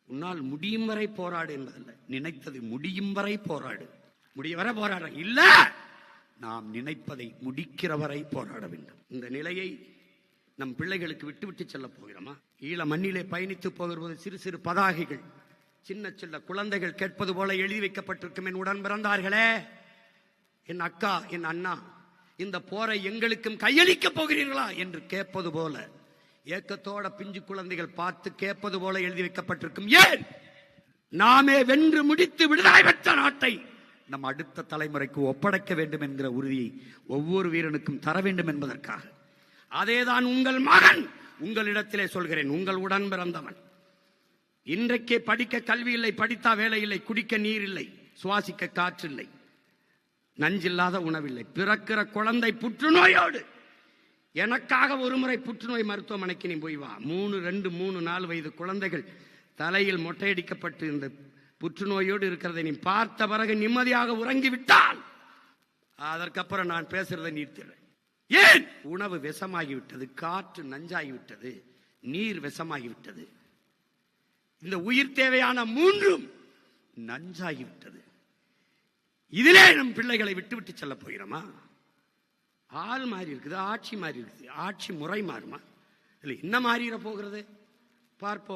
உன்னால் முடியும் வரை போராடு என்பதல்ல, நினைத்தது முடியும் வரை போராடு. முடிய வரை போராட இல்ல, நாம் நினைப்பதை முடிக்கிற வரை போராட வேண்டும். இந்த நிலையை நம் பிள்ளைகளுக்கு விட்டு விட்டு செல்ல போகிறோமா? ஈழ மண்ணிலே பயணித்து போகிறது சிறு சிறு பதாகைகள், சின்ன சின்ன குழந்தைகள் கேட்பது போல எழுதி வைக்கப்பட்டிருக்கும். என் உடன் பிறந்தார்களே, என் அக்கா, என் அண்ணா, இந்த போரை எங்களுக்கும் கையளிக்க போகிறீர்களா என்று கேட்பது போல, ஏக்கத்தோட பிஞ்சு குழந்தைகள் பார்த்து கேட்பது போல எழுதி வைக்கப்பட்டிருக்கும். ஏன்? நாமே வென்று முடித்து விடுதலை பெற்ற நாட்டை நம் அடுத்த தலைமுறைக்கு ஒப்படைக்க வேண்டும் என்கிற உறுதியை ஒவ்வொரு வீரனுக்கும் தர வேண்டும் என்பதற்காக. அதேதான் உங்கள் மகன் உங்களிடத்திலே சொல்கிறேன். உங்கள் உடன் பிறந்தவன். இன்றைக்கே படிக்க கல்வி இல்லை, படித்தா வேலை இல்லை, குடிக்க நீர் இல்லை, சுவாசிக்க காற்று இல்லை, நஞ்சில்லாத உணவில்லை. பிறக்கிற குழந்தை புற்றுநோயோடு. எனக்காக ஒரு முறை புற்றுநோய் மருத்துவமனைக்கு நீ போய் வா. 3, 4 வயது குழந்தைகள் தலையில் மொட்டையடிக்கப்பட்டு இந்த புற்றுநோயோடு இருக்கிறதை நீ பார்த்த பிறகு நிம்மதியாக உறங்கிவிட்டால் அதற்கப்புறம் நான் பேசுறதை நிறுத்திடுறேன். ஏன்? உணவு விஷமாகிவிட்டது, காற்று நஞ்சாகிவிட்டது, நீர் விஷமாகிவிட்டது, இந்த உயிர் தேவையான 3ம் நஞ்சாகிவிட்டது. இதிலே நம் பிள்ளைகளை விட்டு விட்டு செல்ல போகிறோமா? ஆள் மாறி இருக்குது, ஆட்சி மாறி இருக்குது, ஆட்சி முறை மாறுமா? இல்லை என்ன மாறிட போகிறது பார்ப்போம்.